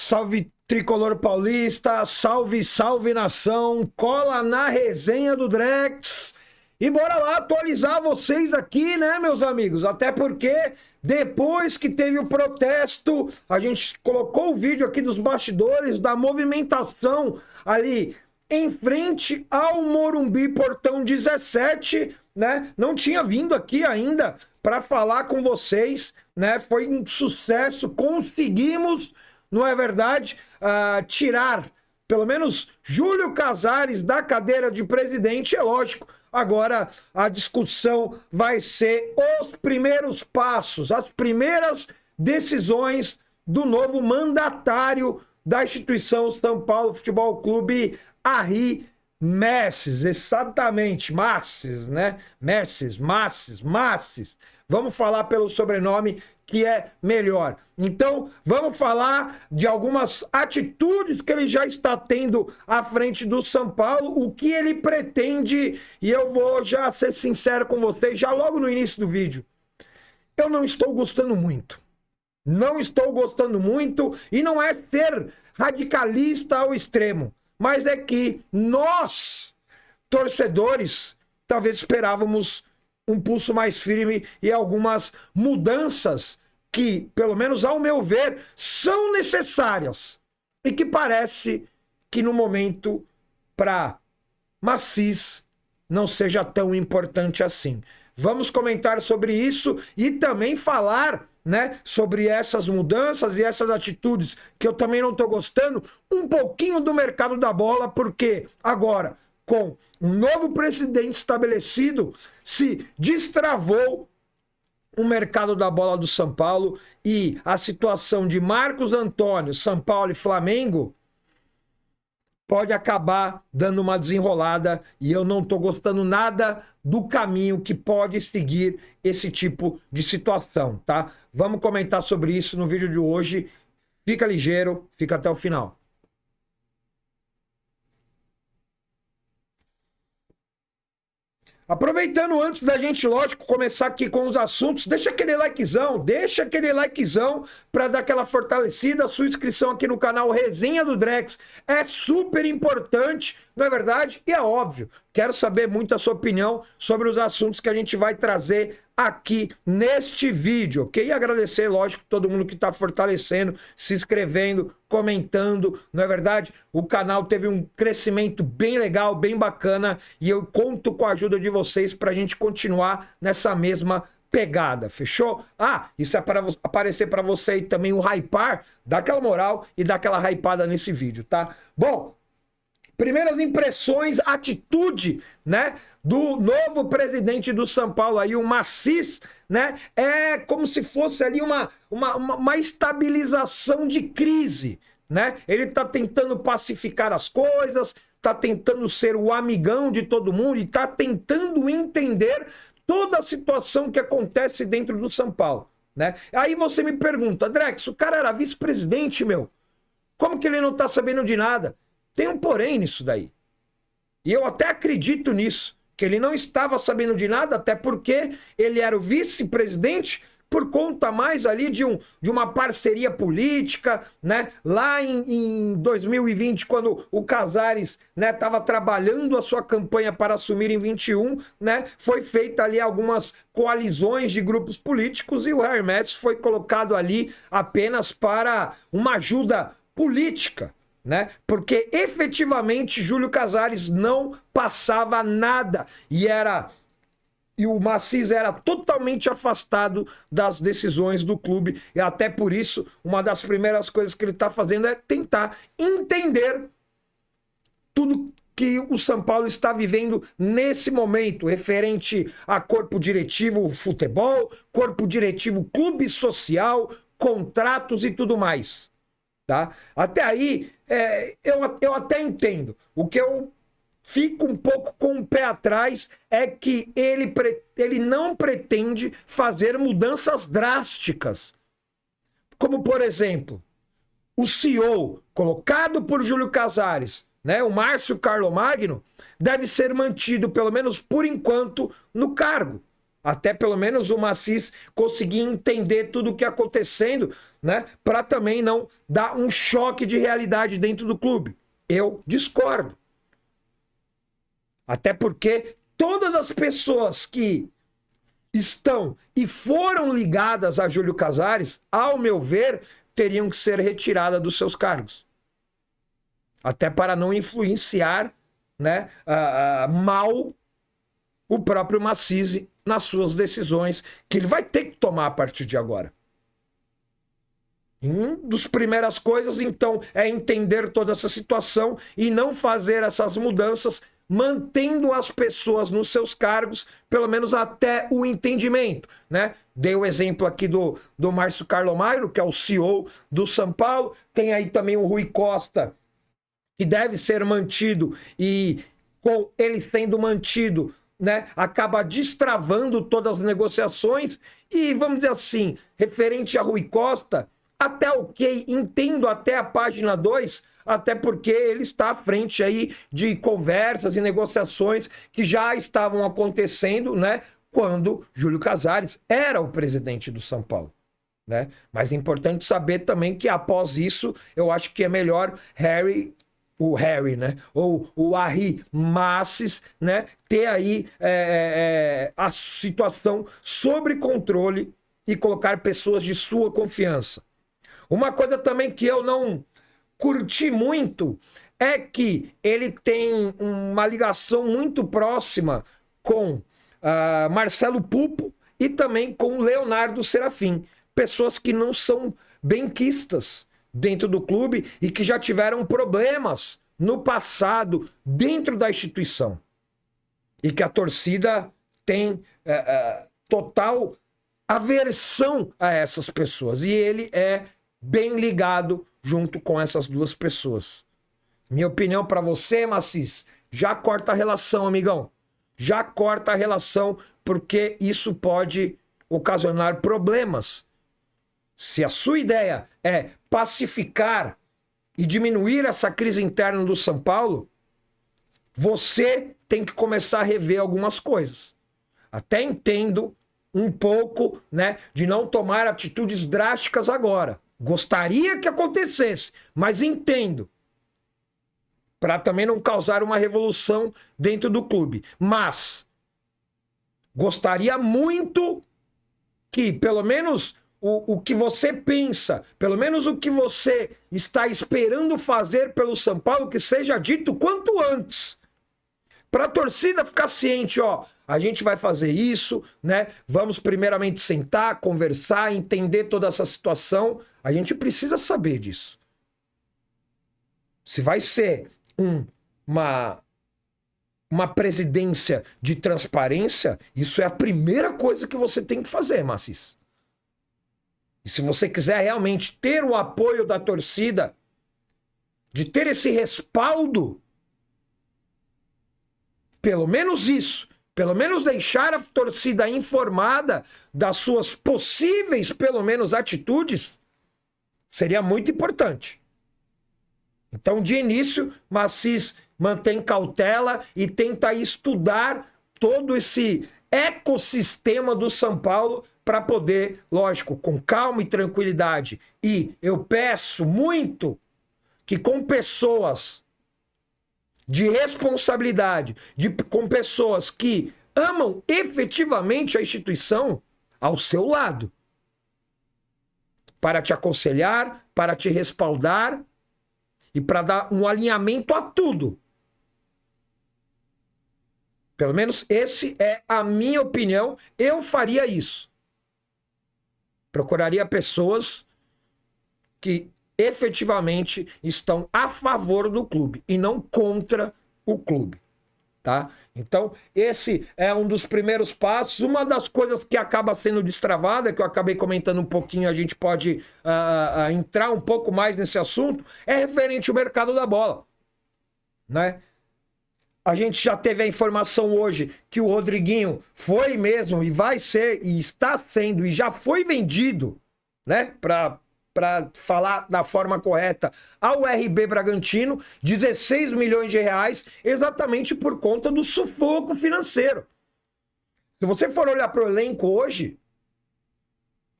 Salve Tricolor Paulista, salve, salve nação, cola na resenha do Drex e bora lá atualizar vocês aqui, né, meus amigos? Até porque depois que teve o protesto, a gente colocou o vídeo aqui dos bastidores da movimentação ali em frente ao Morumbi Portão 17, né? Não tinha vindo aqui ainda para falar com vocês, né? Foi um sucesso, conseguimos, não é verdade, tirar pelo menos Júlio Casares da cadeira de presidente. É lógico, agora a discussão vai ser os primeiros passos, as primeiras decisões do novo mandatário da instituição São Paulo Futebol Clube, Henri Messes, exatamente, Masses, né? Messes, Masses. Vamos falar pelo sobrenome que é melhor. Então, vamos falar de algumas atitudes que ele já está tendo à frente do São Paulo, o que ele pretende, e eu vou já ser sincero com vocês, já logo no início do vídeo. Eu não estou gostando muito. Não estou gostando muito, e não é ser radicalista ao extremo, mas é que nós, torcedores, talvez esperávamos um pulso mais firme e algumas mudanças que, pelo menos ao meu ver, são necessárias e que parece que no momento para Massis não seja tão importante assim. Vamos comentar sobre isso e também falar, né, sobre essas mudanças e essas atitudes que eu também não estou gostando, um pouquinho do mercado da bola, porque agora, com um novo presidente estabelecido, se destravou o mercado da bola do São Paulo e a situação de Marcos Antônio, São Paulo e Flamengo pode acabar dando uma desenrolada e eu não estou gostando nada do caminho que pode seguir esse tipo de situação, tá? Vamos comentar sobre isso no vídeo de hoje. Fica ligeiro, fica até o final. Aproveitando antes da gente, lógico, começar aqui com os assuntos, deixa aquele likezão para dar aquela fortalecida. A sua inscrição aqui no canal Resenha do Drex é super importante, não é verdade? E é óbvio, quero saber muito a sua opinião sobre os assuntos que a gente vai trazer aqui neste vídeo, ok? E agradecer, lógico, todo mundo que está fortalecendo, se inscrevendo, comentando, não é verdade? O canal teve um crescimento bem legal, bem bacana, e eu conto com a ajuda de vocês para a gente continuar nessa mesma pegada, fechou? Isso é para aparecer para você aí também o hypar, dá aquela moral e dá aquela hypada nesse vídeo, tá? Bom, primeiras impressões, atitude, né, do novo presidente do São Paulo aí, o Massis, né, é como se fosse ali uma estabilização de crise, né, ele tá tentando pacificar as coisas, tá tentando ser o amigão de todo mundo e tá tentando entender toda a situação que acontece dentro do São Paulo, né. Aí você me pergunta, Drex, o cara era vice-presidente, meu, como que ele não tá sabendo de nada? Tem um porém nisso daí. E eu até acredito nisso, que ele não estava sabendo de nada, até porque ele era o vice-presidente por conta mais ali de uma parceria política, né? Lá em 2020, quando o Casares, né, estava trabalhando a sua campanha para assumir em 21, né? Foi feita ali algumas coalizões de grupos políticos e o Hermes foi colocado ali apenas para uma ajuda política, né? Porque efetivamente Júlio Casares não passava nada e o Massis era totalmente afastado das decisões do clube, e até por isso uma das primeiras coisas que ele está fazendo é tentar entender tudo que o São Paulo está vivendo nesse momento, referente a corpo diretivo futebol, corpo diretivo clube social, contratos e tudo mais. Tá? Até aí, eu até entendo. O que eu fico um pouco com o pé atrás é que ele não pretende fazer mudanças drásticas. Como, por exemplo, o CEO colocado por Júlio Casares, né, o Márcio Carlomagno, deve ser mantido, pelo menos por enquanto, no cargo. Até pelo menos o Massis conseguir entender tudo o que acontecendo, né? Para também não dar um choque de realidade dentro do clube. Eu discordo. Até porque todas as pessoas que estão e foram ligadas a Júlio Casares, ao meu ver, teriam que ser retiradas dos seus cargos. Até para não influenciar, né, mal o próprio Massis nas suas decisões, que ele vai ter que tomar a partir de agora. Uma das primeiras coisas, então, é entender toda essa situação e não fazer essas mudanças, mantendo as pessoas nos seus cargos, pelo menos até o entendimento, né? Dei o exemplo aqui do Márcio Carlomairo, que é o CEO do São Paulo. Tem aí também o Rui Costa, que deve ser mantido, e com ele sendo mantido, né, acaba destravando todas as negociações. E vamos dizer assim, referente a Rui Costa, até ok, entendo até a página 2, até porque ele está à frente aí de conversas e negociações que já estavam acontecendo, né, quando Júlio Casares era o presidente do São Paulo, né? Mas é importante saber também que após isso, eu acho que é melhor o Harry, né? Ou o Henri Massis, né? Ter aí a situação sob controle e colocar pessoas de sua confiança. Uma coisa também que eu não curti muito é que ele tem uma ligação muito próxima com Marcelo Pupo e também com Leonardo Serafim. Pessoas que não são benquistas dentro do clube e que já tiveram problemas no passado dentro da instituição. E que a torcida tem total aversão a essas pessoas. E ele é bem ligado junto com essas duas pessoas. Minha opinião para você, Massis, já corta a relação, amigão. Já corta a relação, porque isso pode ocasionar problemas. Se a sua ideia é pacificar e diminuir essa crise interna do São Paulo, você tem que começar a rever algumas coisas. Até entendo um pouco, né, de não tomar atitudes drásticas agora. Gostaria que acontecesse, mas entendo. Para também não causar uma revolução dentro do clube. Mas gostaria muito que, pelo menos, o que você pensa, pelo menos o que você está esperando fazer pelo São Paulo, que seja dito quanto antes. Para a torcida ficar ciente, ó, a gente vai fazer isso, né? Vamos primeiramente sentar, conversar, entender toda essa situação. A gente precisa saber disso. Se vai ser uma presidência de transparência, isso é a primeira coisa que você tem que fazer, Massis. E se você quiser realmente ter o apoio da torcida, de ter esse respaldo, pelo menos isso, pelo menos deixar a torcida informada das suas possíveis, pelo menos, atitudes, seria muito importante. Então, de início, Massis mantém cautela e tenta estudar todo esse ecossistema do São Paulo para poder, lógico, com calma e tranquilidade. E eu peço muito que com pessoas de responsabilidade, com pessoas que amam efetivamente a instituição ao seu lado, para te aconselhar, para te respaldar e para dar um alinhamento a tudo. Pelo menos esse é a minha opinião. Eu faria isso. Procuraria pessoas que efetivamente estão a favor do clube e não contra o clube, tá? Então, esse é um dos primeiros passos. Uma das coisas que acaba sendo destravada, que eu acabei comentando um pouquinho, a gente pode entrar um pouco mais nesse assunto, é referente ao mercado da bola, né? A gente já teve a informação hoje que o Rodriguinho foi mesmo e vai ser, e está sendo, e já foi vendido, né, para falar da forma correta, ao RB Bragantino, 16 milhões de reais, exatamente por conta do sufoco financeiro. Se você for olhar para o elenco hoje,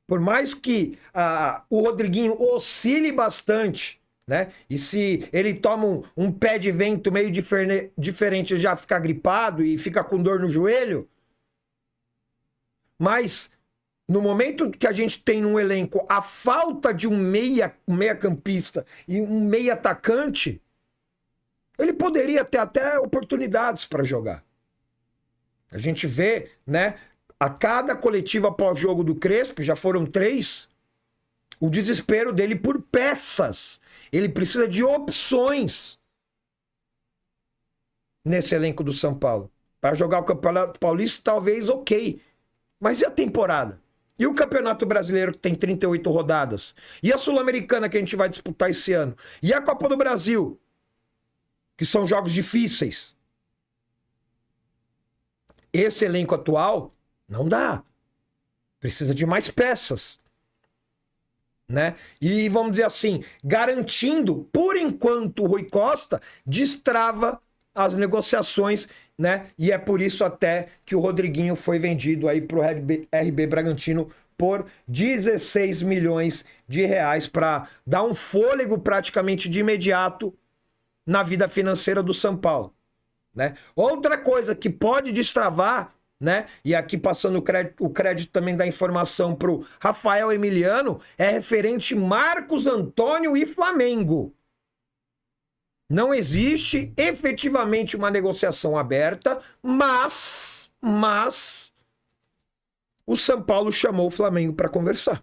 por mais que o Rodriguinho oscile bastante, né? E se ele toma um pé de vento meio diferente, ele já fica gripado e fica com dor no joelho. Mas no momento que a gente tem no elenco a falta de um meia-campista e um meia-atacante, ele poderia ter até oportunidades para jogar. A gente vê, né? A cada coletiva pós-jogo do Crespo, já foram 3, o desespero dele por peças. Ele precisa de opções nesse elenco do São Paulo. Para jogar o Campeonato Paulista, talvez ok. Mas e a temporada? E o Campeonato Brasileiro, que tem 38 rodadas? E a Sul-Americana, que a gente vai disputar esse ano? E a Copa do Brasil? Que são jogos difíceis. Esse elenco atual não dá. Precisa de mais peças. Né? E vamos dizer assim, garantindo, por enquanto, o Rui Costa destrava as negociações, né? E é por isso até que o Rodriguinho foi vendido aí pro RB Bragantino por 16 milhões de reais para dar um fôlego praticamente de imediato na vida financeira do São Paulo, né? Outra coisa que pode destravar, né? E aqui passando o crédito também da informação para o Rafael Emiliano, é referente Marcos Antônio e Flamengo. Não existe efetivamente uma negociação aberta, mas o São Paulo chamou o Flamengo para conversar.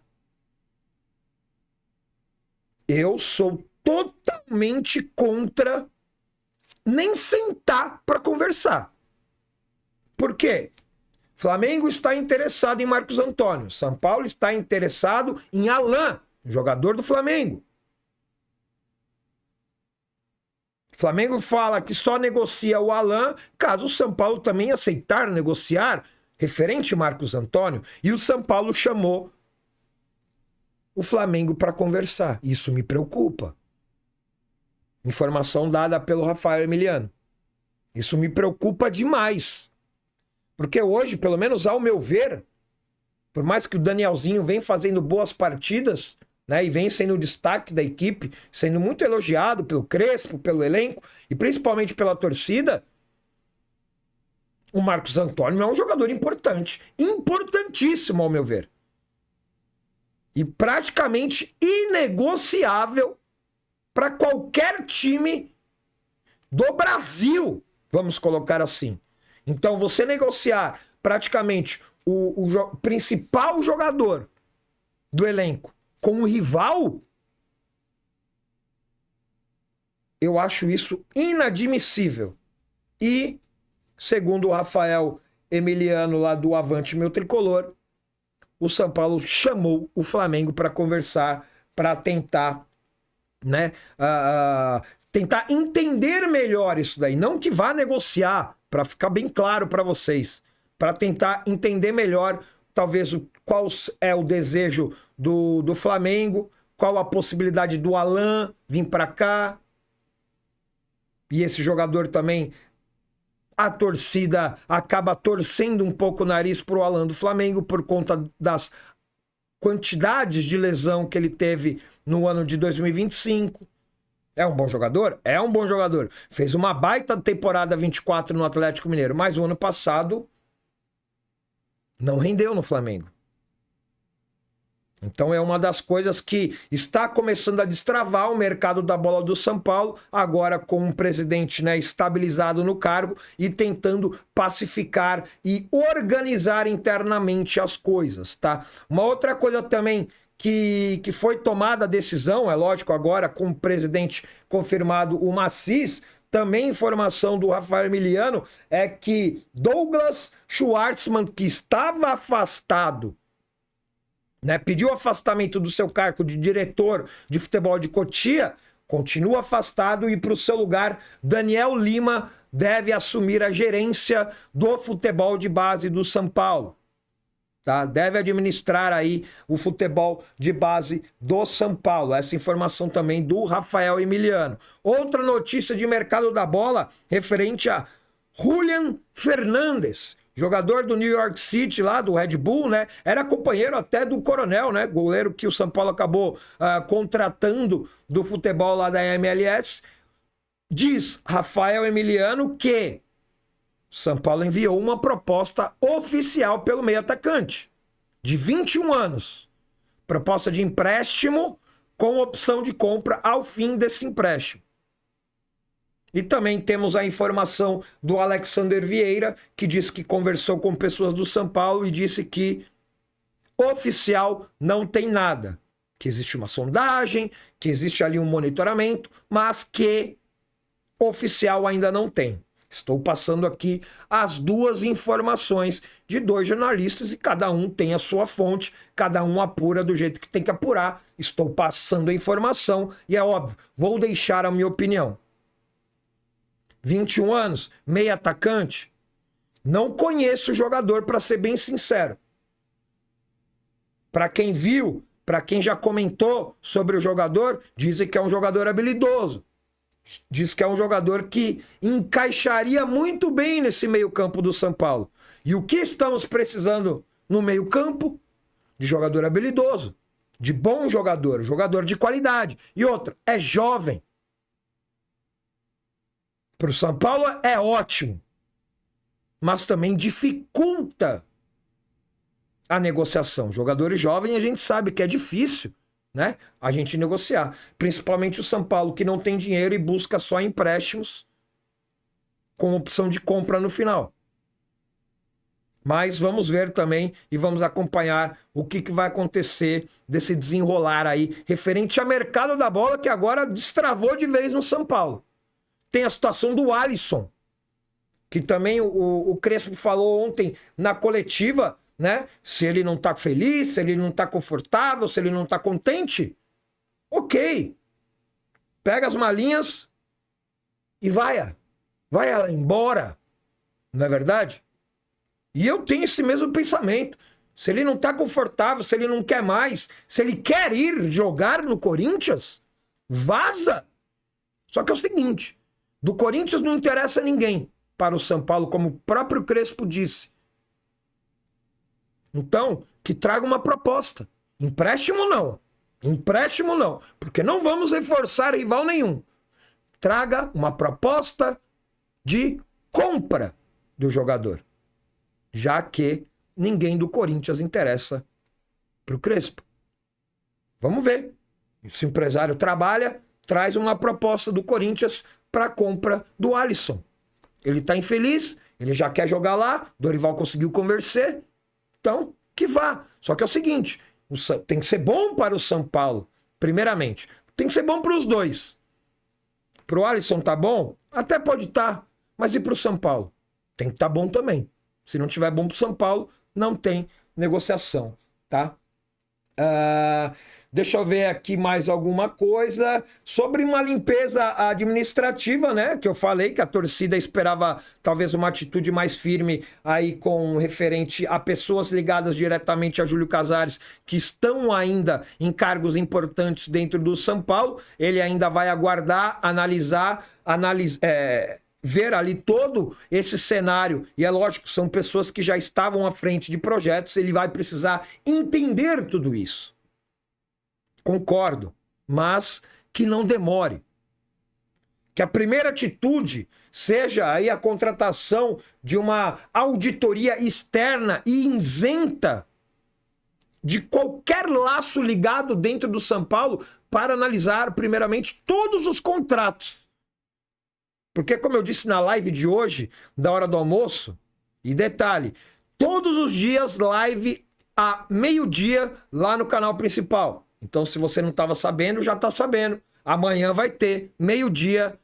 Eu sou totalmente contra nem sentar para conversar. Por quê? Flamengo está interessado em Marcos Antônio. São Paulo está interessado em Alan, jogador do Flamengo. Flamengo fala que só negocia o Alan caso o São Paulo também aceitar negociar referente a Marcos Antônio. E o São Paulo chamou o Flamengo para conversar. Isso me preocupa. Informação dada pelo Rafael Emiliano. Isso me preocupa demais. Porque hoje, pelo menos ao meu ver, por mais que o Danielzinho vem fazendo boas partidas, né, e vem sendo o destaque da equipe, sendo muito elogiado pelo Crespo, pelo elenco e principalmente pela torcida, o Marcos Antônio é um jogador importante, importantíssimo ao meu ver. E praticamente inegociável para qualquer time do Brasil, vamos colocar assim. Então, você negociar praticamente o principal jogador do elenco com o rival, eu acho isso inadmissível. E, segundo o Rafael Emiliano, lá do Avante Meu Tricolor, o São Paulo chamou o Flamengo para conversar, para tentar, né, tentar entender melhor isso daí. Não que vá negociar, para ficar bem claro para vocês, para tentar entender melhor, talvez, qual é o desejo do Flamengo, qual a possibilidade do Alan vir para cá. E esse jogador também, a torcida acaba torcendo um pouco o nariz pro Alan do Flamengo por conta das quantidades de lesão que ele teve no ano de 2025. É um bom jogador? É um bom jogador. Fez uma baita temporada 24 no Atlético Mineiro, mas o ano passado não rendeu no Flamengo. Então é uma das coisas que está começando a destravar o mercado da bola do São Paulo, agora com um presidente, né, estabilizado no cargo e tentando pacificar e organizar internamente as coisas, tá? Uma outra coisa também que foi tomada a decisão, é lógico, agora com o presidente confirmado, o Macis, também informação do Rafael Emiliano, é que Douglas Schwartzman, que estava afastado, né, pediu afastamento do seu cargo de diretor de futebol de Cotia, continua afastado e para o seu lugar, Daniel Lima deve assumir a gerência do futebol de base do São Paulo. Tá? Deve administrar aí o futebol de base do São Paulo. Essa informação também do Rafael Emiliano. Outra notícia de mercado da bola referente a Julian Fernandes. jogador do New York City, lá do Red Bull, né? Era companheiro até do Coronel, né? Goleiro que o São Paulo acabou contratando do futebol lá da MLS. Diz Rafael Emiliano que o São Paulo enviou uma proposta oficial pelo meio atacante, de 21 anos. Proposta de empréstimo com opção de compra ao fim desse empréstimo. E também temos a informação do Alexander Vieira, que disse que conversou com pessoas do São Paulo e disse que oficial não tem nada. Que existe uma sondagem, que existe ali um monitoramento, mas que oficial ainda não tem. Estou passando aqui as duas informações de dois jornalistas e cada um tem a sua fonte, cada um apura do jeito que tem que apurar. Estou passando a informação e é óbvio, vou deixar a minha opinião. 21 anos, meio atacante. Não conheço o jogador, para ser bem sincero. Para quem viu, para quem já comentou sobre o jogador, dizem que é um jogador habilidoso. Diz que é um jogador que encaixaria muito bem nesse meio-campo do São Paulo. E o que estamos precisando no meio-campo? De jogador habilidoso, de bom jogador, jogador de qualidade. E outra, é jovem. Para o São Paulo é ótimo, mas também dificulta a negociação. Jogadores jovens a gente sabe que é difícil, né? A gente negociar. Principalmente o São Paulo, que não tem dinheiro e busca só empréstimos com opção de compra no final. Mas vamos ver também e vamos acompanhar o que vai acontecer desse desenrolar aí, referente ao mercado da bola, que agora destravou de vez no São Paulo. Tem a situação do Alisson, que também o Crespo falou ontem na coletiva, né? Se ele não tá feliz, se ele não tá confortável, se ele não tá contente, ok. Pega as malinhas e vai embora. Não é verdade? E eu tenho esse mesmo pensamento. Se ele não tá confortável, se ele não quer mais, se ele quer ir jogar no Corinthians, vaza. Só que é o seguinte, do Corinthians não interessa ninguém para o São Paulo, como o próprio Crespo disse. Então, que traga uma proposta. Empréstimo não. Empréstimo não. Porque não vamos reforçar rival nenhum. Traga uma proposta de compra do jogador. Já que ninguém do Corinthians interessa para o Crespo. Vamos ver. Se o empresário trabalha, traz uma proposta do Corinthians para a compra do Alisson. Ele está infeliz, ele já quer jogar lá, Dorival conseguiu convencer, então que vá. Só que é o seguinte, tem que ser bom para o São Paulo, primeiramente. Tem que ser bom para os dois. Para o Alisson tá bom? Até pode estar, mas e para o São Paulo? Tem que estar bom também. Se não tiver bom para o São Paulo, não tem negociação, tá? Deixa eu ver aqui mais alguma coisa sobre uma limpeza administrativa, né? Que eu falei que a torcida esperava talvez uma atitude mais firme aí com referente a pessoas ligadas diretamente a Júlio Casares que estão ainda em cargos importantes dentro do São Paulo. Ele ainda vai aguardar, analisar, ver ali todo esse cenário. E é lógico, são pessoas que já estavam à frente de projetos, ele vai precisar entender tudo isso. Concordo, mas que não demore. Que a primeira atitude seja aí a contratação de uma auditoria externa e isenta de qualquer laço ligado dentro do São Paulo para analisar primeiramente todos os contratos. Porque, como eu disse na live de hoje, da hora do almoço, e detalhe, todos os dias live a meio-dia lá no canal principal. Então, se você não estava sabendo, já está sabendo. Amanhã vai ter, meio-dia,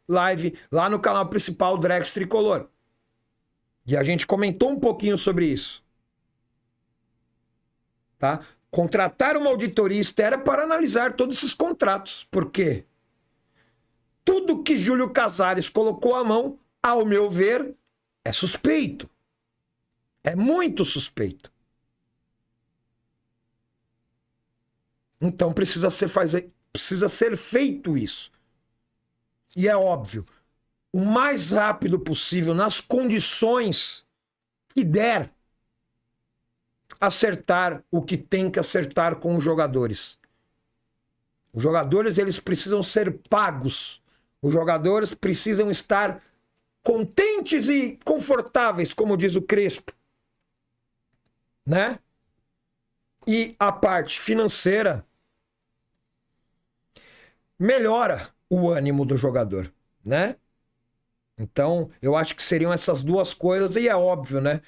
live lá no canal principal Drex Tricolor. E a gente comentou um pouquinho sobre isso. Tá? Contratar uma auditoria externa para analisar todos esses contratos. Por quê? Tudo que Júlio Casares colocou à mão, ao meu ver, é suspeito. É muito suspeito. Então precisa ser feito isso. E é óbvio, o mais rápido possível, nas condições que der, acertar o que tem que acertar com os jogadores. Os jogadores, eles precisam ser pagos. Os jogadores precisam estar contentes e confortáveis, como diz o Crespo, né? E a parte financeira melhora o ânimo do jogador, né? Então, eu acho que seriam essas duas coisas, e é óbvio, né?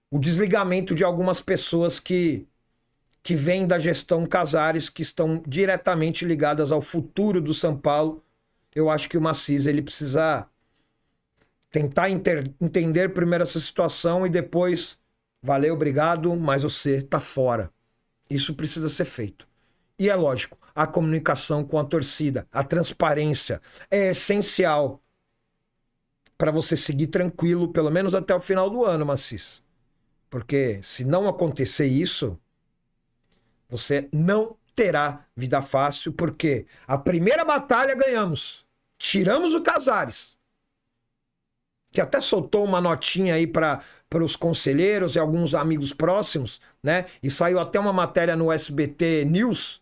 O desligamento de algumas pessoas que vêm da gestão Casares, que estão diretamente ligadas ao futuro do São Paulo. Eu acho que o Massis, ele precisa tentar entender primeiro essa situação e depois, valeu, obrigado, mas você tá fora. Isso precisa ser feito. E é lógico, a comunicação com a torcida, a transparência é essencial para você seguir tranquilo, pelo menos até o final do ano, Massis. Porque se não acontecer isso, você não terá vida fácil, porque a primeira batalha ganhamos. Tiramos o Casares, que até soltou uma notinha aí para os conselheiros e alguns amigos próximos, né? E saiu até uma matéria no SBT News,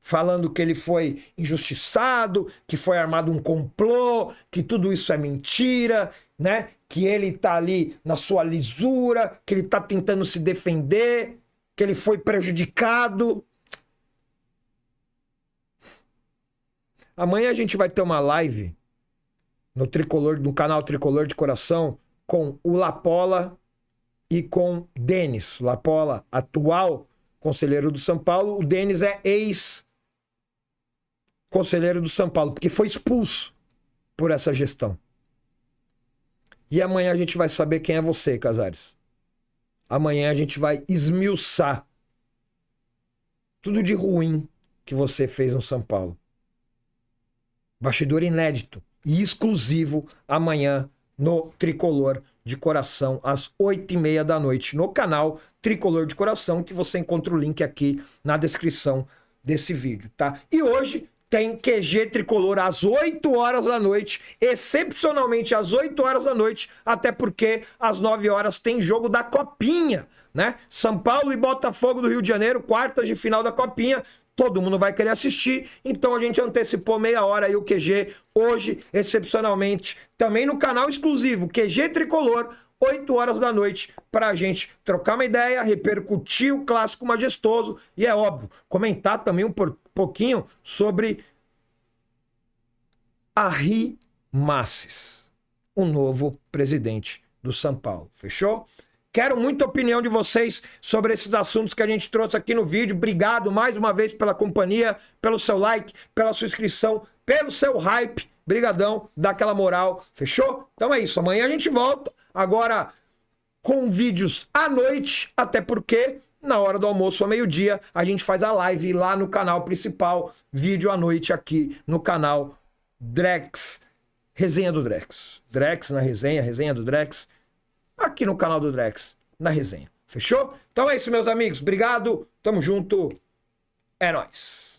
falando que ele foi injustiçado, que foi armado um complô, que tudo isso é mentira, né? Que ele tá ali na sua lisura, que ele tá tentando se defender, que ele foi prejudicado. Amanhã a gente vai ter uma live no Tricolor, no canal Tricolor de Coração, com o Lapola e com Denis. Lapola, atual conselheiro do São Paulo, o Denis é ex-conselheiro do São Paulo, porque foi expulso por essa gestão. E amanhã a gente vai saber quem é você, Casares. Amanhã a gente vai esmiuçar tudo de ruim que você fez no São Paulo. Bastidor inédito e exclusivo amanhã no Tricolor de Coração, às 8h30 da noite, no canal Tricolor de Coração, que você encontra o link aqui na descrição desse vídeo, tá? E hoje tem QG Tricolor às 8 horas da noite, excepcionalmente às 8 horas da noite, até porque às 9 horas tem jogo da Copinha, né? São Paulo e Botafogo do Rio de Janeiro, quartas de final da Copinha. Todo mundo vai querer assistir, então a gente antecipou meia hora aí o QG, hoje, excepcionalmente, também no canal exclusivo, QG Tricolor, 8 horas da noite, pra gente trocar uma ideia, repercutir o clássico majestoso e, é óbvio, comentar também um pouquinho sobre Henri Massis, o novo presidente do São Paulo. Fechou? Quero muita opinião de vocês sobre esses assuntos que a gente trouxe aqui no vídeo. Obrigado mais uma vez pela companhia, pelo seu like, pela sua inscrição, pelo seu hype. Brigadão, dá aquela moral. Fechou? Então é isso. Amanhã a gente volta. Agora com vídeos à noite, até porque na hora do almoço ao meio-dia a gente faz a live lá no canal principal. Vídeo à noite aqui no canal Drex. Resenha do Drex. Drex na resenha, resenha do Drex. Aqui no canal do Drex, na resenha. Fechou? Então é isso, meus amigos. Obrigado. Tamo junto. É nóis.